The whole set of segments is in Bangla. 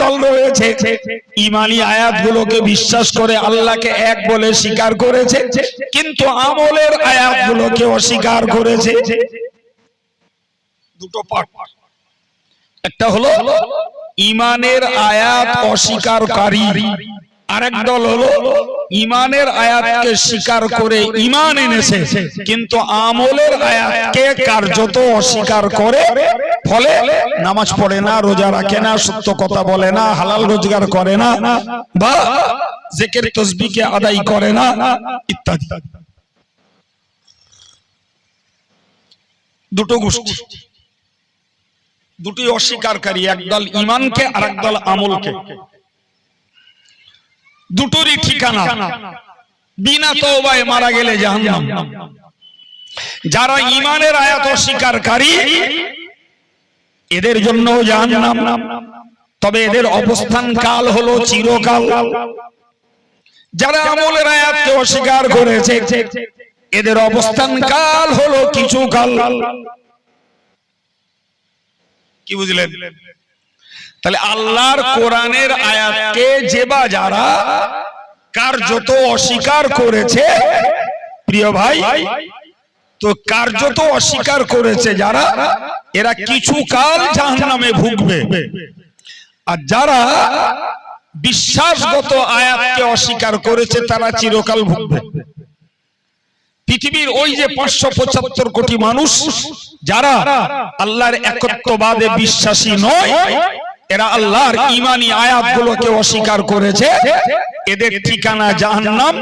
দল রয়েছে ঈমানি আয়াতগুলোকে বিশ্বাস করে আল্লাহকে এক বলে স্বীকার করেছে, কিন্তু আমলের আয়াতগুলোকে অস্বীকার করেছে। দুটো পার্ট, একটা হলো ঈমানের আয়াত অস্বীকারকারী, আরেক দল হলো ঈমানের আয়াতকে স্বীকার করে ঈমান এনেছে কিন্তু আমলের আয়াতকে কার্যত অস্বীকার করে, ফলে নামাজ পড়ে না, রোজা রাখে না, সত্য কথা বলে না, হালাল রোজগার করে না, বা জিকির তাসবিহকে আদায় করে না ইত্যাদি। দুটো গোষ্ঠী, দুটি অস্বীকারী, একদল ঈমানকে আর একদল আমলকে। দুটোরই ঠিকানা বিনা তওবায় মারা গেলে জাহান্নাম। যারা ঈমানের আয়াত অস্বীকারী এদের জন্য জাহান্নাম, তবে এদের অবস্থান কাল হলো চিরকাল। যারা আমলের আয়াতকে অস্বীকার করেছে এদের অবস্থান কাল হলো কিছু কাল। কি বুঝলেন? তাহলে আল্লাহর কোরআনের আয়াতকে যে বা যারা কার্যত অস্বীকার করেছে, প্রিয় ভাই, তো কার্যত অস্বীকার করেছে যারা, এরা কিছু কাল জাহান্নামে ভুগবে। আর যারা বিশ্বাসগত আয়াতকে অস্বীকার করেছে তারা চিরকাল ভুগবে। পৃথিবীর ওই যে 575 কোটি মানুষ যারা আল্লাহর একত্ববাদে বিশ্বাসী নয়, এরা আল্লাহর ঈমানি আয়াতগুলোকে অস্বীকার করেছে, এদের ঠিকানা জাহান্নাম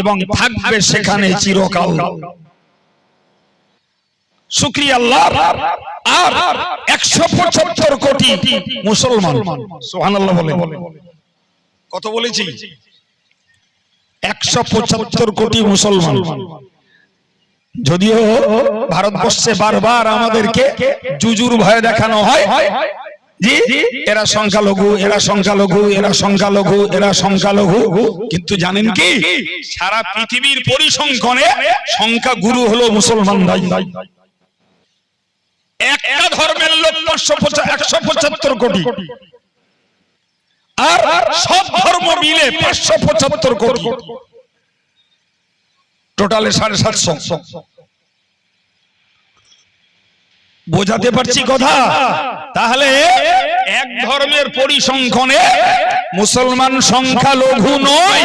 এবং থাকবে সেখানে চিরকাল। শুকরিয়া আল্লাহ। আর 175 কোটি মুসলমান, সুবহানাল্লাহ বলে। কত বলেছি? 175 কোটি মুসলমান। যদিও ভারতবর্ষে বারবার আমাদেরকে জুজুর ভয় দেখানো হয়, জি এরা সংখ্যালঘু, এরা সংখ্যালঘু, এরা সংখ্যালঘু, এরা সংখ্যালঘু, কিন্তু জানেন কি সারা পৃথিবীর পরিসংখ্যানে সংখ্যা গুরু হলো মুসলমানরাই। একটা ধর্মের লোক 175 কোটি, আর সব ধর্ম মিলে 575 কোটি, টোটালে 750। বোঝাতে পারছি কথা? তাহলে এক ধর্মের পরিসংখ্যানে মুসলমান সংখ্যালঘু নয়,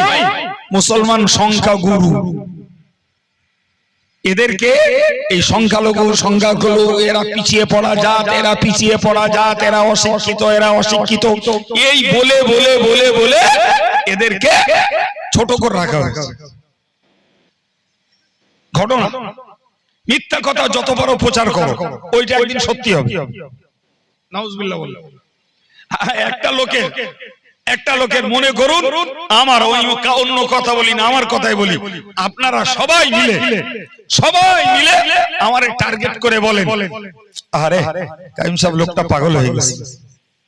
মুসলমান সংখ্যাগুরু। এদেরকে এই সংখ্যালঘু এরা পিছিয়ে পড়া জাত, এরা পিছিয়ে পড়া জাত, এরা অশিক্ষিত, এরা অশিক্ষিত, এই বলে বলে বলে বলে এদেরকে ছোট করে রাখা হয়েছে। ঘটনা, মিথ্যা কথা যত বড় প্রচার করো ওইটা একদিন সত্যি হবে। নাউজুবিল্লাহ বলল। একটা লোকের মনে করুন, আমার ওই অন্য কথা বলি না, আমার কথাই বলি, আপনারা সবাই মিলে আমারে টার্গেট করে বলেন, আরে কাইম সাহেব লোকটা পাগল হয়ে গেছে,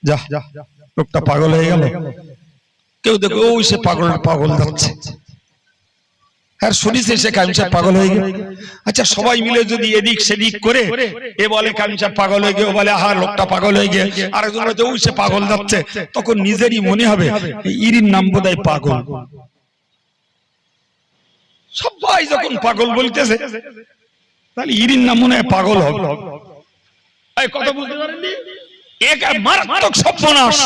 যা লোকটা পাগল হয়ে গেল। কেউ দেখো ওই সে পাগল যাচ্ছে, আর শুনিছে সে কাইম সাহেব পাগল হয়ে গেল। আচ্ছা সবাই মিলে যদি এদিক সেদিক করে এ বলে কাইম সাহেব পাগল হয়ে গেল, বলে আহা লোকটা পাগল হয়ে গেল, আরেকজন বলে ওই সে পাগল যাচ্ছে, তখন নিজেরই মনে হবে ইরির নাম বোধহয় পাগল। সবাই যখন পাগল বলতেছে তাহলে ইরির নাম মনে হয় পাগল হবে। কথা বুঝতে পারেননি? এক মারাত্মক সর্বনাশ।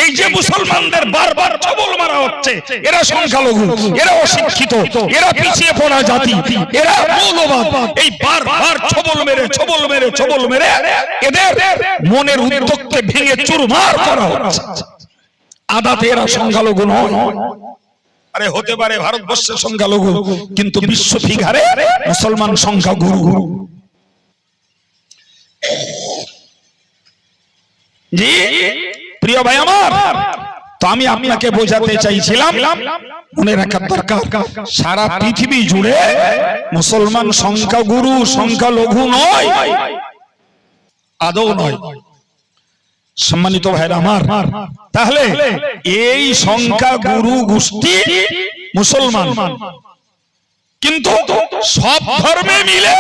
এই যে মুসলমানদের বারবার ছবল মারা হচ্ছে, এরা সংখ্যালঘু, এরা অশিক্ষিত, এরা পিছিয়ে পড়া জাতি, এরা মৌলবাদ, এই বারবার ছবল মেরে এদের মনের উদ্যোগকে ভেঙে চুরমার করা হচ্ছে। আদাতে এরা সংখ্যালঘু নয়। আরে হতে পারে ভারতবর্ষের সংখ্যালঘু, কিন্তু বিশ্ব ফিগারে মুসলমান সংখ্যাগুরু। জি প্রিয় ভাই আমার, তো আমি আপনাকে বোঝাতে চাইছিলাম, মনে রাখার দরকার সারা পৃথিবী জুড়ে মুসলমান সংখ্যাগুরু, সংখ্যালঘু নয়, আদৌ নয়। সম্মানিত ভাইরা আমার, তাহলে এই সংখ্যাগুরু গোষ্ঠী মুসলমান, কিন্তু সব ধর্মে মিলে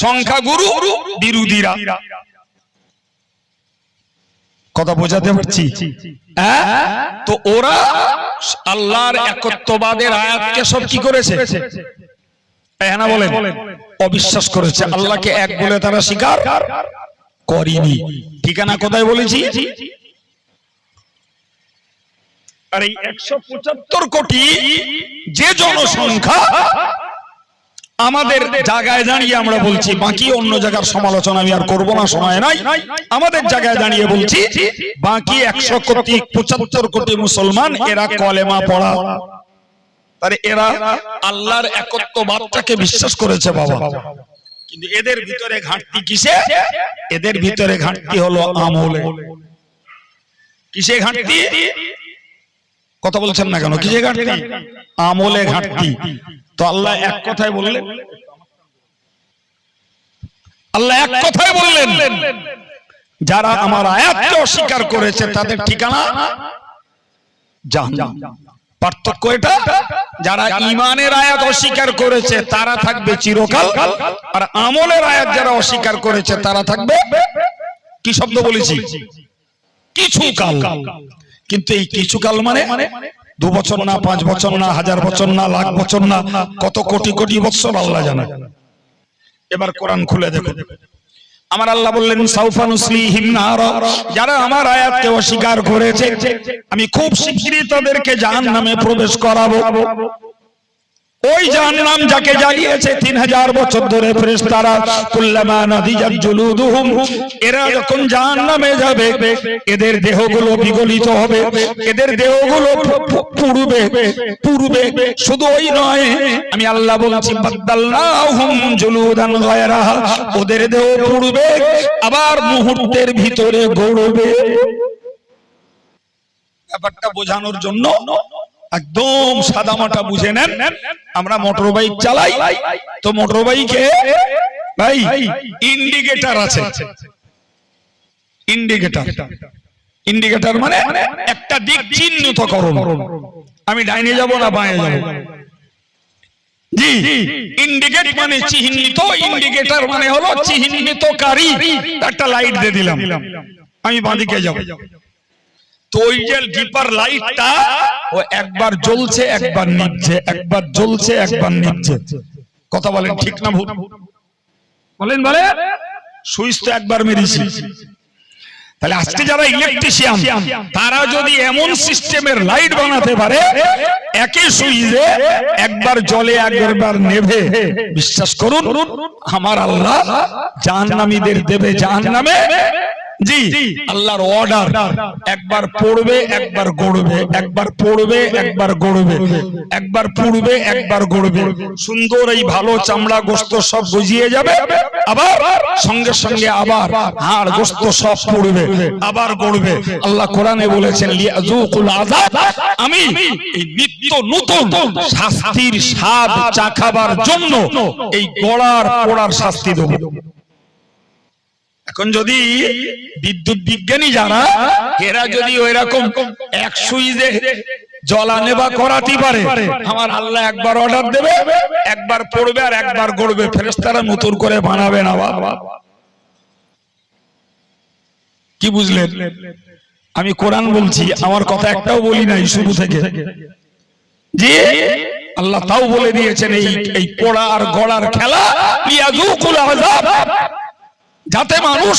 সংখ্যাগুরু বিরোধীরা। কথা বোঝাতে পারছি? তো ওরা আল্লাহর একত্ববাদের আয়াতকে সব কি করেছে? হ্যাঁ না বলেন, অবিশ্বাস করেছে। আল্লাহকে এক বলে তারা স্বীকার করেনি। ঠিকানা কোথায় বলেছি? আর এই 175 কোটি যে জনসংখ্যা আমাদের জায়গায় দাঁড়িয়ে আমরা বলছি, বাকি অন্য জায়গার সমালোচনা আমি আর করবো না, সময় নাই। আমাদের জায়গায় দাঁড়িয়ে বলছি, বাকি 175 কোটি মুসলমান এরা কলেমা পড়া, তারে এরা আল্লাহর একত্ববাদটাকে বিশ্বাস করেছে বাবা। কিন্তু এদের ভিতরে ঘাটতি কিসে? এদের ভিতরে ঘাটতি হলো আমলে। কিসে ঘাটতি? কথা বলছেন না কেন? কিসে ঘাটতি? আমলে ঘাটতি। তো আল্লাহ এক কথায় বললেন, আল্লাহ এক কথায় বললেন, যারা আমার আয়াতকে অস্বীকার করেছে তাদের ঠিকানা জাহান্নাম। পার্থক্য এটা, যারা ঈমানের আয়াত অস্বীকার করেছে তারা থাকবে চিরকাল, আর আমলের আয়াত যারা অস্বীকার করেছে তারা থাকবে, কি শব্দ বলেছি? কিছুকাল। কিন্তু এই কিছুকাল মানে 2 বছর না, 5 বছর না, 1000 বছর না, লাখ বছর না, কত কোটি কোটি বছর আল্লাহ জানে। এবার কোরআন খুলে দেখো, আমার আল্লাহ বললেন সাউফা নুসলিহিম নারা, যারা আমার আয়াতকে অস্বীকার করেছে আমি খুব শিগগিরই তাদেরকে জাহান্নামে প্রবেশ করাবো। ওই জাহান্নাম যাকে জ্বালিয়েছে 3000 বছর ধরে ফেরেশতারা, কুল্লামা নাদিজাত জুলুদুহুম, এরা যখন জাহান্নামে যাবে এদের দেহগুলো বিগলিত হবে, এদের দেহগুলো পুড়বে। শুধু ওই নয়, আমি আল্লাহ বলছি বাদদালনাহুম জুলুদান গায়রাহা, ওদের দেহ পুড়বে আবার মুহূর্তের ভিতরে গড়বে। ব্যাপারটা বোঝানোর জন্য একদম সাদামাটা বুঝে নেন। আমরা মোটর বাইক চালাই, তো মোটর বাইকে ভাই ইন্ডিকেটর আছে। ইন্ডিকেটর মানে একটা দিক চিহ্নিত করুন, আমি ডাইনে যাব না বাঁয়ে যাব। জি, ইন্ডিকেট মানে চিহ্নিত, ইন্ডিকেটর মানে হলো চিহ্নিতকারী। একটা লাইট দিয়ে দিলাম, আমি বাঁদিকে যাব। তো ওই যে ডিপার লাইটটা ও একবার জ্বলছে একবার নিভছে, একবার জ্বলছে একবার নিভছে। কথা বলেন ঠিক না ভুল? বলেন বলে সুইচ তো একবার মেরেছি। তাহলে আজকে যারা ইলেকট্রিশিয়ান তারা যদি এমন সিস্টেমের লাইট বানাতে পারে একই সুইচে একবার জ্বলে একবার নেভে, বিশ্বাস করুন আমার আল্লাহ জাহান্নামীদের দেবে জাহান্নামে। জি, আল্লাহর অর্ডার, একবার পড়বে একবার গড়বে, একবার পড়বে একবার গড়বে, একবার পড়বে একবার গড়বে। সুন্দর এই ভালো চামড়া গোশত সব গজিয়ে যাবে, আবার সঙ্গে সঙ্গে আবার হাড় গোশত সব পড়বে আবার গড়বে। আল্লাহ কোরআনে বলেছেন লিয়াযুকুল আযাব, আমি এই নিত্য নতুন শাস্তির স্বাদ চাখাবার জন্য এই গড়ার পোড়ার শাস্তি দেব। এখন যদি বিদ্যুৎ বিজ্ঞানী যারা এরা যদি ওইরকম এক সুইচে জ্বলা নেবা করাতে পারে, আমার আল্লাহ একবার অর্ডার দেবে, একবার পড়বে আর একবার গড়বে, ফেরেশতারা নতুন করে বানাবে না। বাবা কি বুঝলেন? আমি কোরআন বলছি, আমার কথা একটাও বলি নাই শুরু থেকে। জি, আল্লাহ তাও বলে দিয়েছেন এই পোড়া আর গড়ার খেলা লিয়াযুকুল আযাব, যাতে মানুষ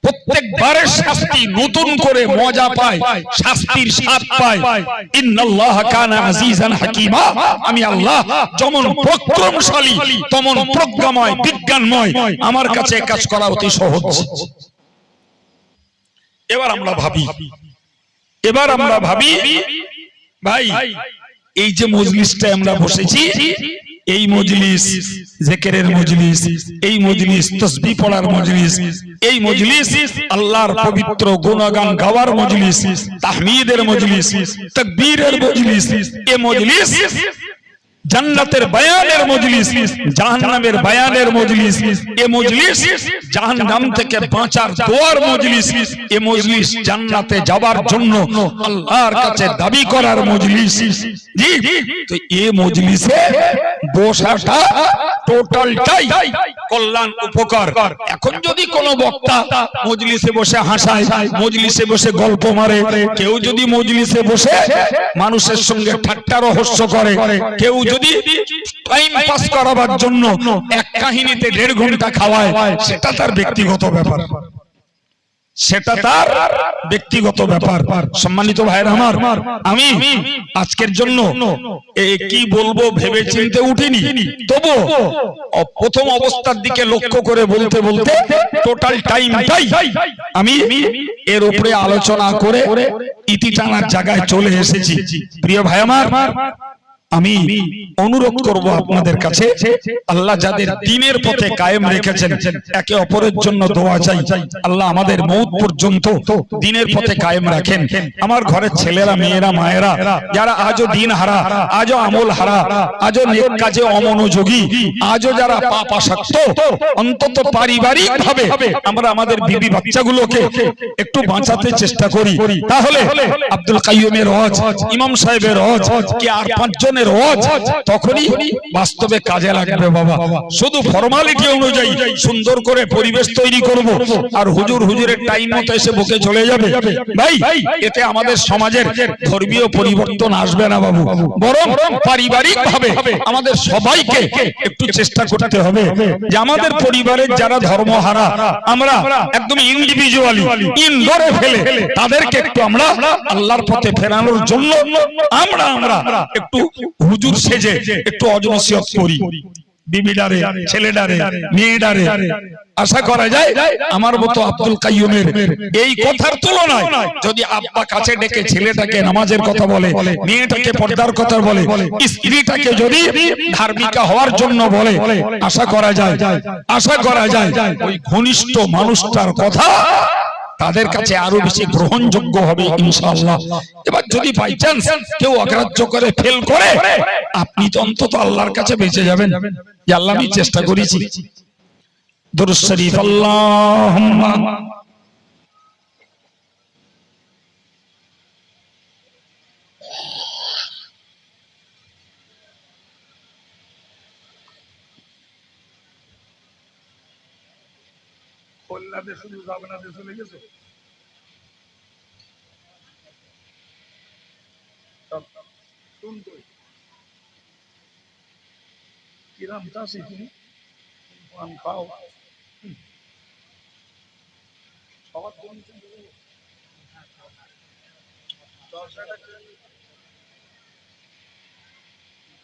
প্রত্যেকবারের শাস্তি নতুন করে মজা পায়, শাস্তির স্বাদ পায়। ইন্নাল্লাহা কানা আজিজান হাকীমা, আমি আল্লাহ যেমন পরাক্রমশালী তেমন প্রজ্ঞাময় বিজ্ঞানময়, আমার কাছে কাজ করা অতি সহজ। এবার আমরা ভাবি ভাই, এই যে মজলিসটা আমরা বসেছি, এই মজলিস জিকিরের মজলিস, এই মজলিস তাসবিহ পড়ার মজলিস, এই মজলিস আল্লাহর পবিত্র গুণগান গাওয়ার মজলিস, তাহমিদের মজলিস, তাকবীরের মজলিস। এই মজলিস জান্নাতের বায়ানের মজলিস, জাহান্নামের বায়ানের মজলিস, এ মজলিস জাহান্নাম থেকে বাঁচার দোয়ার মজলিস, এ মজলিস জান্নাতে যাবার জন্য আল্লাহর কাছে দাবি করার মজলিস। জি, তো এ মজলিসে বসাটা টোটালটাই কল্যাণ উপকার। এখন যদি কোনো বক্তা মজলিসে বসে হাসায়, মজলিসে বসে গল্প মারে, কেউ যদি মজলিসে বসে মানুষের সঙ্গে ঠাট্টা রহস্য করে, কেউ যদি টাইম পাস করাবার জন্য এক কাহিনীতে 1.5 ঘন্টা খাওয়ায়, সেটা তার ব্যক্তিগত ব্যাপার, সেটা তার ব্যক্তিগত ব্যাপার। সম্মানিত ভাইরা আমার, আমি আজকের জন্য কি বলবো ভেবে চিন্তে উঠিনি, তবু প্রথম অবস্থার দিকে লক্ষ্য করে বলতে বলতে টোটাল টাইমটাই আমি এর উপরে আলোচনা করে ইতি টানার জায়গায় চলে এসেছি। প্রিয় ভাই আমার, আমি অনুরোধ করব আপনাদের কাছে, আল্লাহ যাদের দ্বীনের পথে কায়েম রেখেছেন, একে অপরের জন্য দোয়া চাই, আল্লাহ আমাদের মওত পর্যন্ত দ্বীনের পথে কায়েম রাখেন। আমার ঘরের ছেলেরা, মেয়েরা, মায়েরা যারা আজও দ্বীন হারা, আজও আমল হারা, আজও নেক কাজে অমনোযোগী, আজও যারা পাপাসক্ত, অন্তত পারিবারিক ভাবে আমরা আমাদের বিবি বাচ্চাগুলোকে একটু বাঁচাতে চেষ্টা করি। তাহলে আব্দুল কাইয়ুমের ওয়াজ, ইমাম সাহেবের ওয়াজ কি আর 5 জনের ওয়াজ তখনই বাস্তবে কাজে লাগবে বাবা। শুধু ফরমালিটি অনুযায়ী সুন্দর করে পরিবেশ তৈরি করব আর হুজুরের টাইম মতো এসে বকে চলে যাবে, ভাই এতে আমাদের সমাজের ধর্মীয় পরিবর্তন আসবে না বাবু। বরং পারিবারিক ভাবে আমাদের সবাইকে একটু চেষ্টা করতে হবে যে আমাদের পরিবারের যারা ধর্মহারা, আমরা একদম ইন্ডিভিজুয়ালি ইনডোরে ফেলে তাদেরকে একটু আমরা আল্লাহর পথে ফেরানোর জন্য আমরা একটু হুজুর সেজে একটু অজনসিয়ত করি, বিবিডারে, ছেলেডারে, মেয়েডারে। আশা করা যায় আমার মতো আব্দুল কাইয়ুমের এই কথার তুলনায় যদি আব্বা কাছে ডেকে ছেলেটাকে নামাজের কথা বলে, মেয়েটাকে পর্দার কথা বলে, স্ত্রীটাকে যদি ধার্মিকা হওয়ার জন্য বলে, আশা করা যায় ওই ঘনিষ্ঠ মানুষটার কথা তাদের কাছে আরো বেশি গ্রহণযোগ্য হবে ইনশাআল্লাহ। এবার যদি বাই চান্স কেউ অগ্রাহ্য করে, ফেল করে, আপনি তো অন্তত আল্লাহর কাছে বেঁচে যাবেন যে আল্লাহ আমি চেষ্টা করেছি। দুরূদ শরীফ আল্লাহুম্মা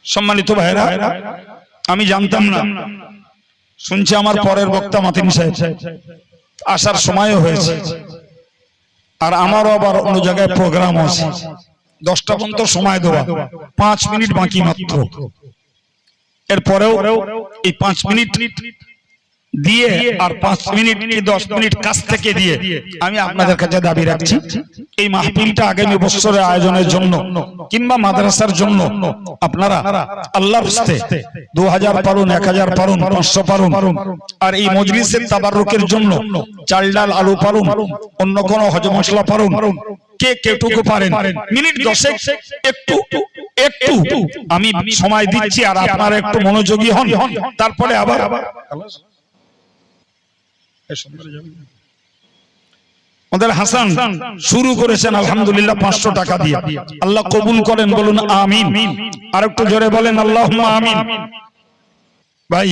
সম্মানিত ভাইরা, আমি জানতাম না, শুনছি আমার পরের বক্তা মাতিন সাহেব আসার সময়ও হয়েছে, আর আমারও আবার অন্য জায়গায় প্রোগ্রাম আছে, 10টা পর্যন্ত সময় দেওয়া, 5 মিনিট বাকি মাত্র। এরপরেও এই 5 মিনিট দিয়ে আর 5 মিনিট 10 মিনিট কাছ থেকে দিয়ে আমি আপনাদের কাছে দাবি রাখছি, এই মাহফিলটা আগামী বছরের আয়োজনের জন্য কিংবা মাদ্রাসার জন্য আপনারা আল্লাহর রাস্তে 2000 পারুন, 1000 পারুন, 500 পারুন, আর এই মজলিসের তাবাররুকের জন্য চাল ডাল আলু পারুন, অন্য কোন হজ মশলা পারুন, কে কেটুকু পারেন, মিনিট 10 একটু আমি সময় দিচ্ছি, আর আপনারা একটু মনোযোগী হন। তারপরে আবার আমাদের হাসান শুরু করেছেন আলহামদুলিল্লাহ 500 টাকা দিয়ে, আল্লাহ কবুল করেন, বলুন আমিন। আর একটু জোরে বলেন আল্লাহুম্মা আমিন। ভাই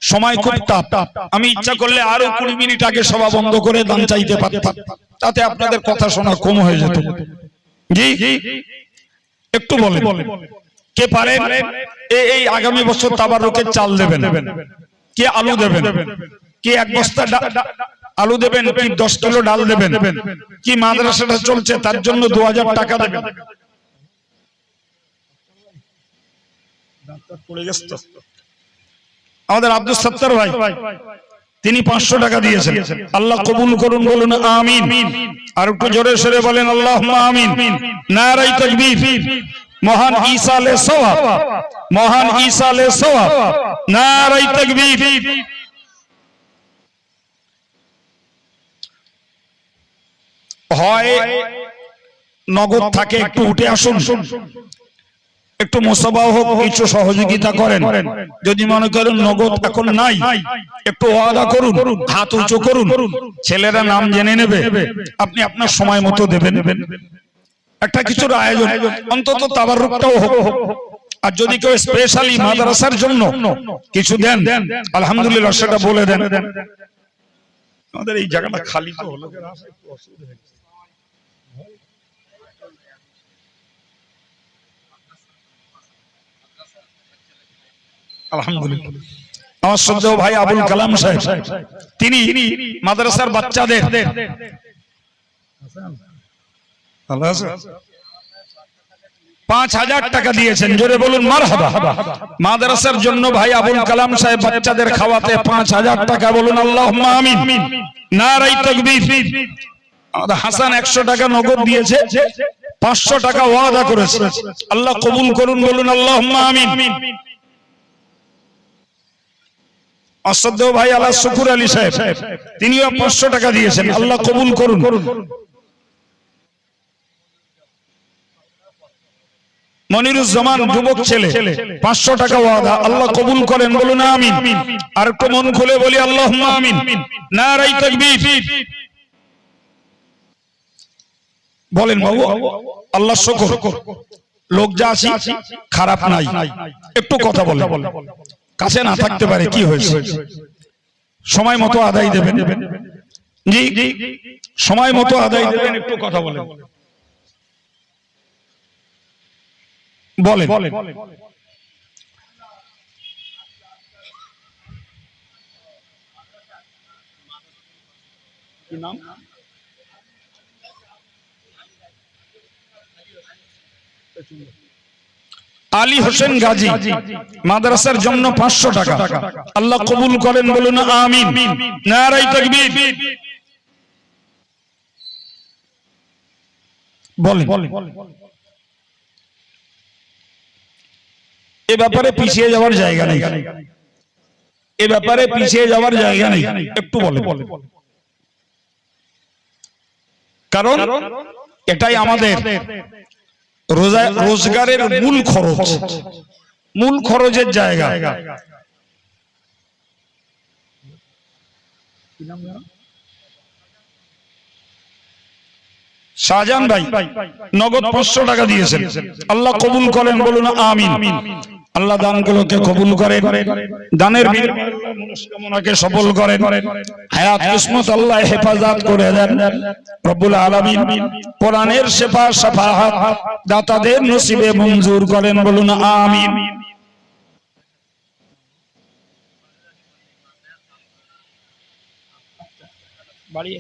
সময় খুব টাফ, আমি ইচ্ছা করলে আরো 20 মিনিট আগে সভা বন্ধ করে দান চাইতে পারতাম, তাতে আপনাদের কথা শোনা কম হয়ে যেত। জি একটু বলেন কে পারেন এই আগামী বছর তাবাররুকের চাল দেবেন, কে আলু দেবেন, কি 1 বস্তা আলু দেবেন, কি 10 কিলো ডাল দেবেন, কি মাদ্রাসাটা চলছে তার জন্য 2000 টাকা দেবেন। আমাদের আব্দুল সত্তার ভাই তিনি 500 টাকা দিয়েছেন, আল্লাহ কবুল করুন, বলুন আমিন। আর একটু জোরে সরে বলেন আল্লাহুম্মা আমিন। নারায়ে তাকবীর, মহান ঈসা আলাইহিস সওয়াব, মহান ঈসা আলাইহিস সওয়াব, নারে তাকবীর। হয় নগদ থাকে, একটু উঠে আসুন, একটু মুসাফা হোক, কিছু সহযোগিতা করেন। যদি মনে করেন নগদ এখন নাই, একটু ওয়াদা করুন, হাত উঁচু করুন, ছেলেরা নাম জেনে নেবে, আপনি আপনার সময় মতো দেবেন। একটা কিছুর আয়োজন, অন্তত তাবাররুকটাও হোক। আর যদি কেউ স্পেশালি মাদ্রাসার জন্য কিছু দেন, আলহামদুলিল্লাহ সেটা বলে দেন। আমাদের এই জায়গাটা খালি তো হলো, আলহামদুলিল্লাহ। আমার শ্রদ্ধেয় ভাই আবুল কালাম সাহেব, তিনি মাদ্রাসার বাচ্চাদের 5,000 টাকা দিয়েছেন, জোরে বলুন মারহাবা। মাদ্রাসার জন্য ভাই আবুল কালাম সাহেব বাচ্চাদের খাওয়াতে 5,000 টাকা, বলুন আল্লাহুম্মা আমিন, নারে তাকবীর। আমাদের হাসান 100 টাকা নগদ দিয়েছে, 500 টাকা ওয়াদা করেছে, আল্লাহ কবুল করুন, বলুন আল্লাহুম্মা আমিন। অসদ্দেও ভাই আলা শুকুর আলী সাহেব, তিনিও 500 টাকা দিয়েছেন, আল্লাহ কবুল করুন। মনিরুজ্জামান যুবক ছেলে, 500 টাকা ওয়াদা, আল্লাহ কবুল করেন, বলুন আমিন। আর একটু মন খুলে বলি আল্লাহুম্মা আমিন, নারে তাকবীর। বলেন বাবু, আল্লাহ শুকর, লোক যা আছি খারাপ নাই, একটু কথা বলে, কাছে না থাকতে পারে, কি হয়েছে, সময় মতো আদায় দেবেন। জি, সময় মতো আদায় দেবেন, একটু কথা বলেন, বলেন। কি নাম? আলী হোসেন গাজী, মাদ্রাসার জন্য 500 টাকা, আল্লাহ কবুল করেন, বলুন আমিন, নারে তাকবীর। বলেন। এ ব্যাপারে পিছিয়ে যাওয়ার জায়গা নেই, এ ব্যাপারে পিছিয়ে যাওয়ার জায়গা নেই, একটু বলেন। কারণ এটাই আমাদের রোজগারের মূল খরচ, মূল খরচের জায়গা। শাহজাহান ভাই নগদ 500 টাকা দিয়েছেন, আল্লাহ কবুল করেন, বলুন আমিন। আল্লাহ দানগুলোকে কবুল করেন, দানের মনস্কামনাকে সফল করেন, হায়াত কিসমত আল্লাহ হেফাজত করে দেন রব্বুল আলামিন। কোরআনের শেফা শাফাআত দাতাদের নসিবে মঞ্জুর করেন, বলুন আমিন। বাড়ি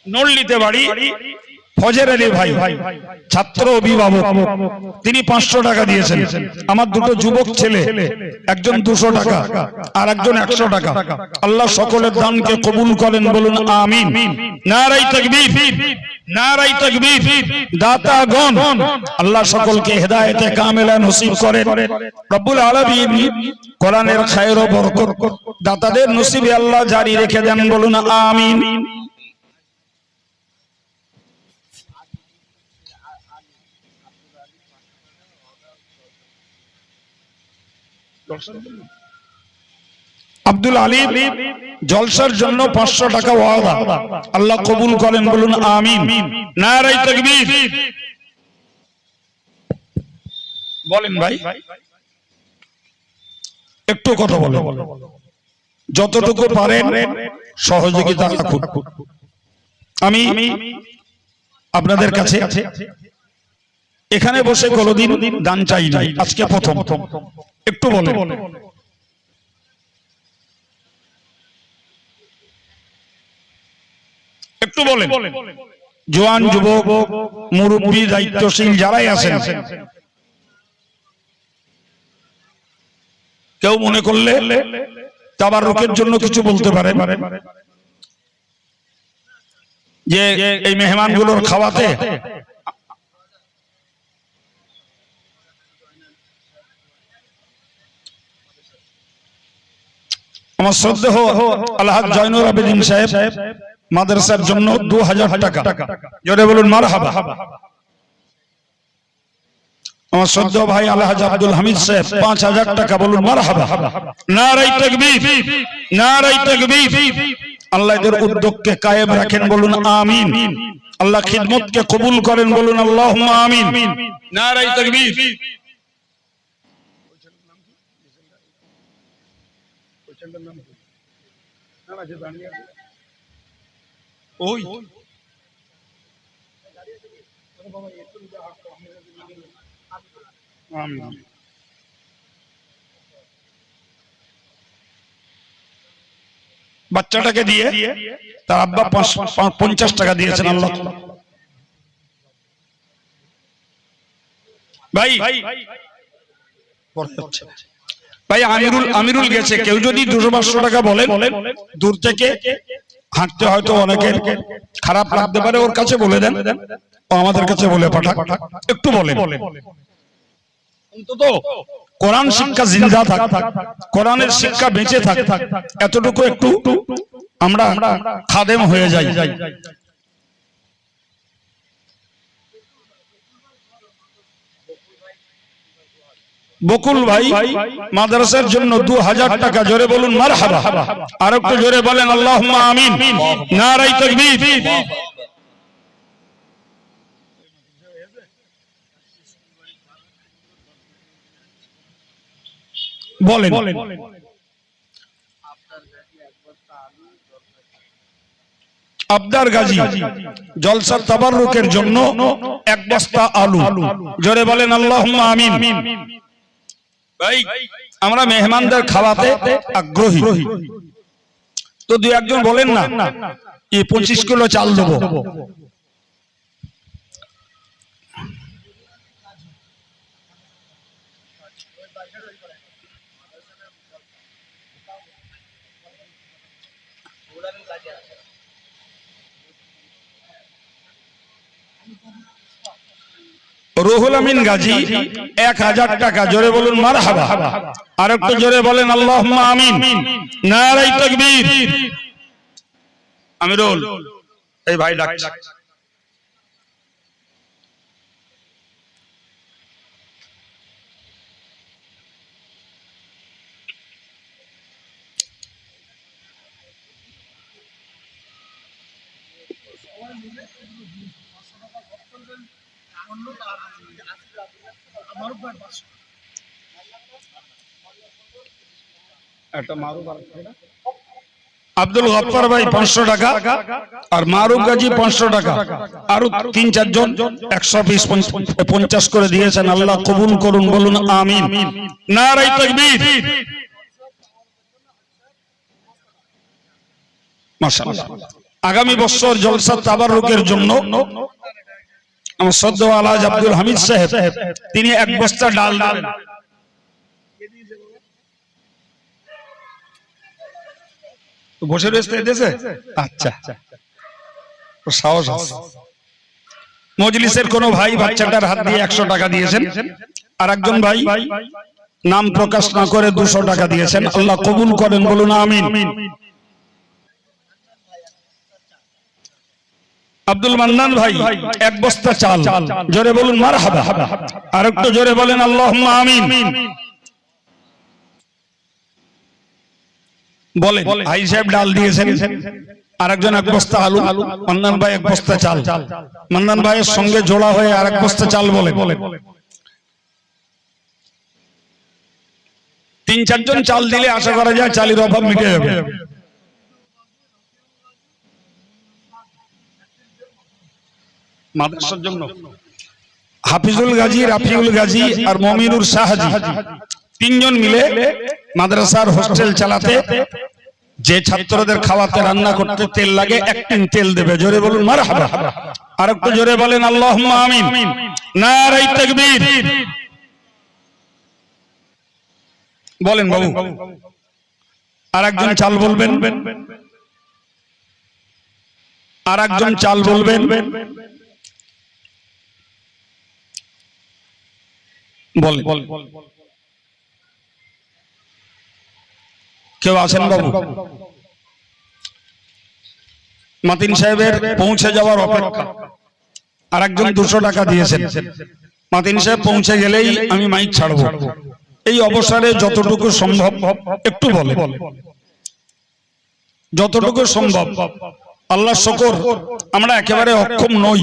নড়লিতে বাড়ি, ফজর আলী ভাই ছাত্র অভিভাবক, তিনি 500 টাকা দিয়েছেন। আমার দুটো যুবক ছেলে, একজন 200 টাকা আর একজন 100 টাকা, আল্লাহ সকলের দানকে কবুল করেন, বলুন আমিন, নারে তাকবীর, নারে তাকবীর। দাতাগণ আল্লাহ সকলকে হেদায়েতে কামেলা নসিব করেন রব্বুল আলামিন। কোরআনের খায়ের ও বরকত দাতাদের নসিবে আল্লাহ জারি রেখে দেন, বলুন আমিন। আব্দুল আলিম জলসার জন্য 500 টাকা ওয়াদা, আল্লাহ কবুল করেন, বলুন আমিন, নারে তাকবীর। বলেন ভাই, একটু কথা বলেন, যতটুকু পারেন সহযোগিতা রাখুন। আমি আপনাদের কাছে এখানে বসে কোনোদিন দান চাই নাই, আজকে প্রথম। একটু বলেন, একটু বলেন। জওয়ান যুবক মুরব্বী দায়িত্বশীল যারাই আছেন, কেউ মনে করলে তাবাররুকের জন্য কিছু বলতে পারে। যে এই মেহমানগুলোর খাওয়াতে আমার শ্রদ্ধেয় আলহাজ জয়নুল আবেদিন সাহেব মাদ্রাসার জন্য 2000 টাকা, জোরে বলুন মারহাবা। আমার শ্রদ্ধেয় ভাই আলহাজ আব্দুল হামিদ সাহেব 5000 টাকা, বলুন মারহাবা। নারায়ে তাকবীর, নারায়ে তাকবীর। আল্লাহ এদের উদ্যোগকে কায়েম রাখেন, বলুন আমিন। আল্লাহ খিদমতকে কবুল করেন, বলুন আল্লাহুম্মা আমিন। নারায়ে তাকবীর। ওই বাচ্চাটাকে দিয়ে তার আব্বা 50 টাকা দিয়েছেন। আল্লাহ ভাই ভাই আমিরুল গেছে, কেউ যদি 200-500 টাকা বলেন, দূর থেকে হাঁটতে হয়তো অনেকের খারাপ লাগতে পারে, ওর কাছে বলে দেন, ও আমাদের কাছে বলে পাঠাক, একটু বলেন। অন্তত কোরআন শিক্ষা জিন্দা থাক, কোরআনের শিক্ষা বেঁচে থাক, এতটুকু একটু আমরা খাদেম হয়ে যাই। বকুল ভাই মাদ্রাসার জন্য 2000 টাকা, জোরে বলুন মারহাবা। আর একটু জোরে বলেন আল্লাহুম্মা আমিন। নারায়ে তাকবীর। বলেন আবদার গাজী জলসার তাবাররুকের জন্য 1 বস্তা আলু, জোরে বলেন আল্লাহুম্মা আমিন। ভাই আমরা মেহমানদের খাওয়াতে আগ্রহী, তো 2-1 জন বলেন না এই 25 কিলো চাল দেবো। রুহুল আমিন গাজী 1000 টাকা, জোরে বলুন মারহাবা। আর একটু জোরে বলেন আল্লাহুম্মা আমিন। নারায়ে তাকবীর। আমিরুল এই ভাই ডাকছে। আব্দুল গফফার ভাই 500 টাকা, আর মারুফ গাজী 500 টাকা, আর 3-4 জন 120-50 করে দিয়েছেন। আল্লাহ কবুল করুন, বলুন আমিন। নারায়ে তাকবীর। মাশাআল্লাহ। আগামী বছর জলসা তাবাররুকের জন্য আমার শ্রদ্ধেয় আলহাজ আব্দুল হামিদ সাহেব তিনি 1 বস্তা ডাল দেবেন। বসে রয়েছে দেশে, আচ্ছা সাহস আছে। মজলিসের কোন ভাই বাচ্চাটার হাত দিয়ে 100 টাকা দিয়েছেন, আর একজন ভাই নাম প্রকাশ না করে 200 টাকা দিয়েছেন। আল্লাহ কবুল করেন, বলুন আমিন। আব্দুল মান্নান ভাই 1 বস্তা চাল, জোরে বলুন মারহাবা। আর একটু জোরে বলেন আল্লাহুম্মা আমিন। বলেন ভাই সাহেব ডাল দিয়েছেন, আরেকজন 1 বস্তা আলু, মান্নান ভাই 1 বস্তা চাল। মান্নান ভাইয়ের সঙ্গে জোড়া হয়ে আর 1 বস্তা চাল বলে 3-4 জন চাল দিলে আশা করা যায় চালের অভাব মিটে যাবে। মাদ্রাসার জন্য হাফিজুল গাজী, রাফিউল গাজী আর মমিনুর শাহজি 3 জন মিলে মাদ্রাসার হোস্টেল চালাতে, যে ছাত্রদের খাওয়াতে রান্না করতে তেল লাগে 1 টিন তেল দেবে, জোরে বলুন মারহাবা। আর একটু জোরে বলেন আল্লাহুম্মা আমিন। নারায়ে তাকবীর। বলেন বাবু। আর একজন চাল বলবেন, আর একজন চাল বলবেন। বল কেউ আছেন বাবু? মাতিন সাহেবের পৌঁছে যাওয়ার অপেক্ষা। আর একজন 200 টাকা দিয়েছেন। মাতিন সাহেব পৌঁছে গেলেই আমি মাইক ছাড়বো। এই অবসরে যতটুকু সম্ভব একটু বলে, যতটুকু সম্ভব। আল্লাহ শুকর, আমরা একেবারে অক্ষম নই,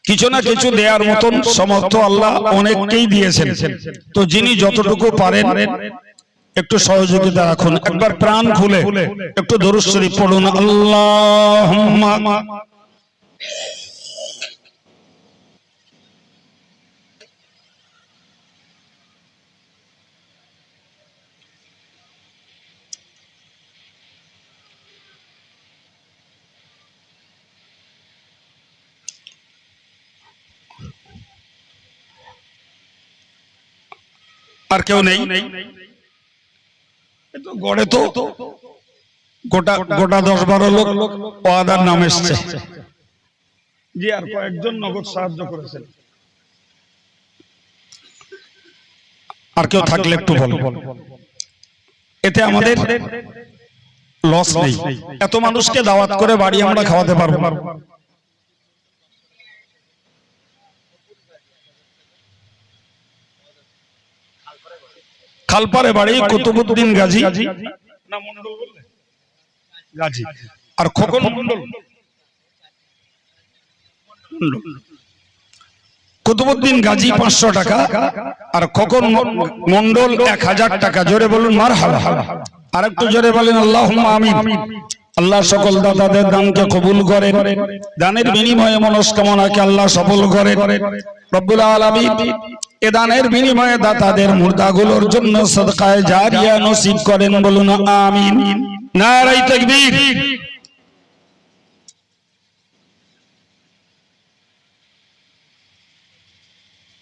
কিছু না কিছু দেওয়ার মতন সমর্থ আল্লাহ অনেককেই দিয়েছেন। তো যিনি যতটুকু পারেন একটু সহযোগিতা রাখুন। একবার প্রাণ খুলে একটু দরুদ শরীফ পড়ুন। আল্লাহুম্মা আর কেউ নেই গড়ে তো গোটা 10-12 লোক ওয়াদার নাম এসছে। জি, আর কয়েকজন নগদ সাহায্য করেছেন। আর কেউ থাকলে একটু বলো। এতে আমাদের লস নেই। এত মানুষকে দাওয়াত করে বাড়ি আমরা খাওয়াতে পারবো। খালপারে বাড়ি কুতুবউদ্দিন গাজী না মন্ডল বললে? গাজী। আর খোকন মন্ডল। কুতুবউদ্দিন গাজী 500 টাকা আর খোকন মন্ডল 1000 টাকা। জোরে বলুন মারহাবা। আর একটু জোরে বলেন আল্লাহুম্মা আমিন। আল্লাহ সকল দাতাদের দানকে কবুল করেন, দানের বিনিময়ে মনস্কামনাকে আল্লাহ সফল করেন রব্বুল আলামিন। এ দানের বিনিময়ে দাতাদের মুর্দাগুলোর জন্য সদকায়ে জারিয়া নসিব করেন, বলুন আমিন। নারায়ে তাকবীর।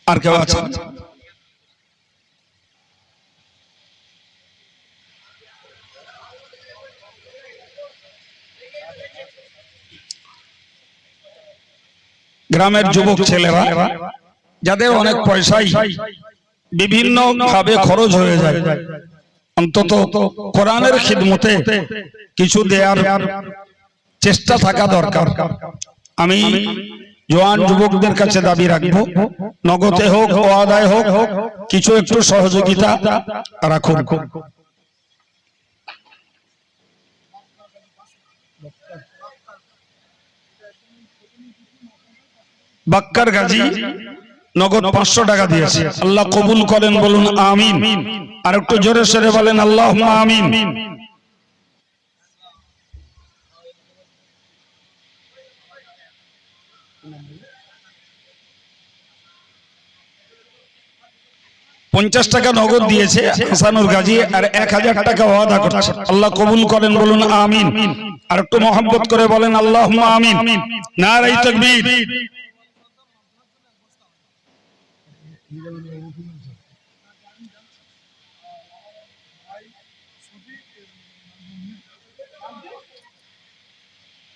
আর কেউ আছে? গ্রামের যুবক ছেলেরা যাদের অনেক পয়সাই বিভিন্ন ভাবে খরচ হয়ে যায়, অন্তত কোরআনের খিদমতে কিছু দেওয়ার চেষ্টা থাকা দরকার। আমি জওয়ান যুবকদের কাছে দাবি রাখবো, নগদে হোক ও আদায় হোক, কিছু একটু সহযোগিতা রাখুন। বাক্কার গাজী নগদ 500 টাকা দিয়েছে। আল্লাহ কবুল করেন, বলুন আমিন। আর একটু জোরে সরে বলেন আল্লাহুম্মা আমিন। পঞ্চাশ টাকা নগদ দিয়েছে হাসানুর গাজী, আর 1000 টাকা ওয়াদা করছে। আল্লাহ কবুল করেন, বলুন আমিন। আর একটু মহব্বত করে বলেন আল্লাহুম্মা আমিন। নারায়ে তাকবীর।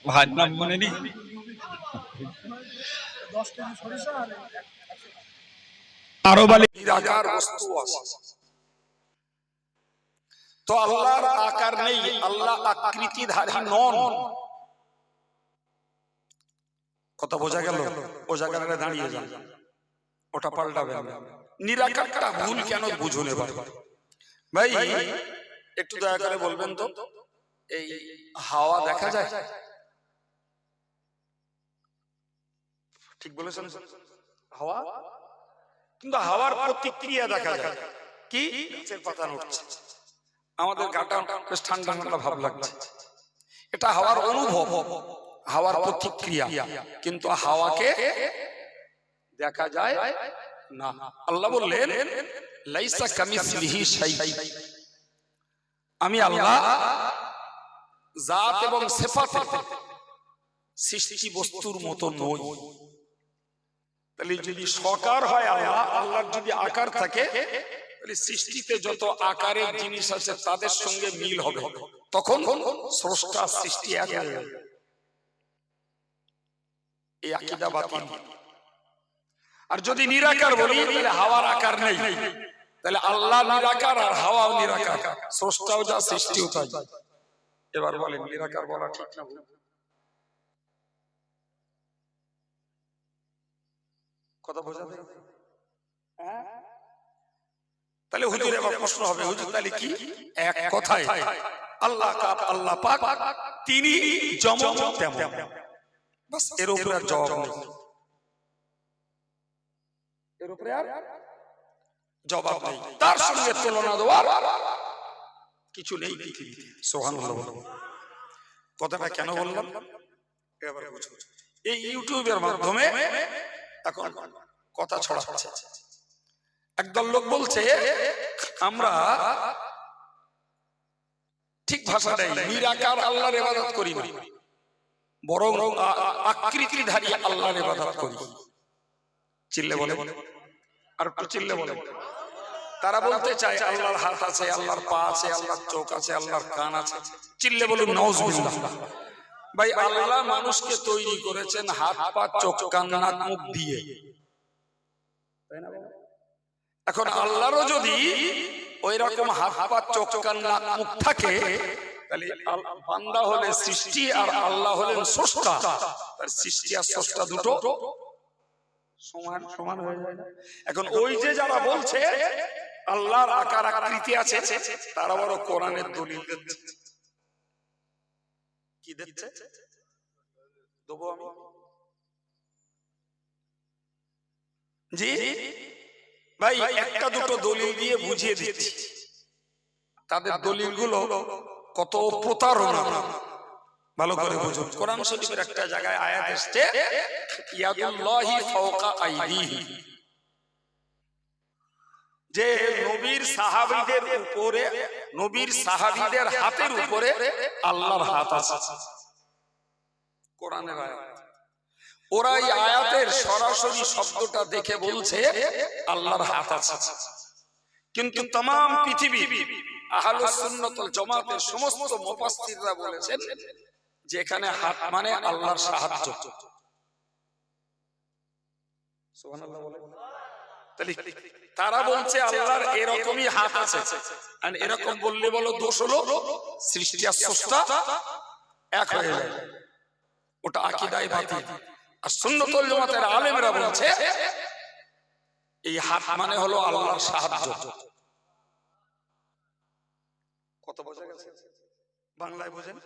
ভাই নাম মনে নেই। আরো বলে নিরাকার বস্তু আছে, তো আল্লাহর আকার নেই, আল্লাহ আকৃতিধারী নন। কথা বোঝা গেল? ও জায়গায় দাঁড়িয়ে যান, ওটা পাল্টাবে। নিরাকারটা ভুল কেন বুঝুন এবার ভাই? একটু দয়া করে বলবেন তো, এই হাওয়া দেখা যায়? ঠিক বলেছেন, হাওয়া। কিন্তু হাওয়ার প্রতিক্রিয়া দেখা যায় কি? গাছের পাতা নড়ছে, আমাদের গাটা বেশ ঠান্ডা ঠান্ডা ভাব লাগছে। এটা হাওয়ার অনুভব, হাওয়ার প্রতিক্রিয়া। কিন্তু হাওয়াকে দেখা যায় না। আল্লাহ বললেন লাইসা কামিসলিহি শাই, আমি আল্লাহ জাত এবং সিফাতে সৃষ্টি বস্তুর মতো নই। তাহলে যদি সাকার হয় আল্লাহ, আল্লাহর যদি আকার থাকে, তাহলে সৃষ্টিতে যত আকারের জিনিস আছে তাদের সঙ্গে মিল হবে, তখন স্রষ্টা সৃষ্টি এক হয়ে যাবে। এই আকীদা বাতিল। আর যদি নিরাকার বলি তাহলে হাওয়ার আকার নেই, তাহলে আল্লাহ নিরাকার আর হাওয়াও নিরাকার, স্রষ্টাও যা সৃষ্টিও তাই। এবার বলেন নিরাকার বলা ঠিক না? কথা বোঝা যায়? তাহলে হুজুর এবার প্রশ্ন হবে, হুজুর তাহলে কি এক কথায় আল্লাহ আল্লাহ পাক তিনি যেমন তেমন, বাস এর উপরে আর জবাব নেই, এর উপরে আর জবাব নেই, তার সঙ্গে তুলনা দেওয়ার কিছু নেই পৃথিবীতে। সুবহানাল্লাহ। কথাটা কেন বললাম এবার বুঝুন। এই ইউটিউবের মাধ্যমে এখন কথা ছড়াচ্ছে, একদল লোক বলছে আমরা ঠিক ভাষাটাই নিরাকার আল্লাহর ইবাদত করি না, বরং আকৃতিধারী আল্লাহর ইবাদত করি। চিল্লে বলে, আর একটু চিল্লে বলে। তারা বলতে চায় আল্লাহর হাত আছে, আল্লাহর পা আছে, আল্লাহর চোখ আছে, আল্লাহর কান আছে। চিল্লে বলুন নাউজুবিল্লাহ। ভাই আল্লাহ মানুষকে তৈরি করেছেন হাত পা চোখ কান নাক মুখ দিয়ে, তাই না? এখন আল্লাহরও যদি ওই রকম হাত পা চোখ কান নাক মুখ থাকে, তাহলে বান্দা হলে সৃষ্টি আর আল্লাহ হলেন স্রষ্টা, তার সৃষ্টি আর স্রষ্টা দুটো সমান সমান হয়ে যায় না? এখন ওই যে যারা বলছে আল্লাহর আকার আকৃতি আছে, তারা বড় কোরআনের দলিল দিচ্ছে। কি দিচ্ছে দেবো আমি? জি ভাই একটা দুটো দলিল দিয়ে বুঝিয়ে দিচ্ছি, তাদের দলিলগুলো কত প্রতারণা ভালো করে বুঝুন। কোরআন শরীফের একটা জায়গায় আয়াত এসেছে ইয়াদুল্লাহি ফাওকা আইদিহি, যে নবীর সাহাবীদের উপরে, নবীর সাহাবীদের হাতের উপরে আল্লাহর হাত আছে। কোরআনের আয়াত। ওরা এই আয়াতের সরাসরি শব্দটা দেখে বলছে আল্লাহর হাত আছে, কিন্তু तमाम পৃথিবী আহলুস সুন্নাত ওয়াল জামাতের সমস্ত মুফাসসিররা বলেছেন যে এখানে হাত মানে আল্লাহর সাহায্য। সুবহানাল্লাহ বলে। তাহলে তারা বলছে আল্লাহর এরকমই হাত আছে, আর এরকম বললে বলো দোষ হলো, সৃষ্টি আর স্রষ্টা এক হয়ে যায়, ওটা আকীদায়ে বাতিল। আর সুন্নাত ওয়াল জামাতের আলেমরা বলছে এই হাত মানে হলো আল্লাহর সাহায্য। কত বোঝা গেছে? বাংলায় বোঝেন?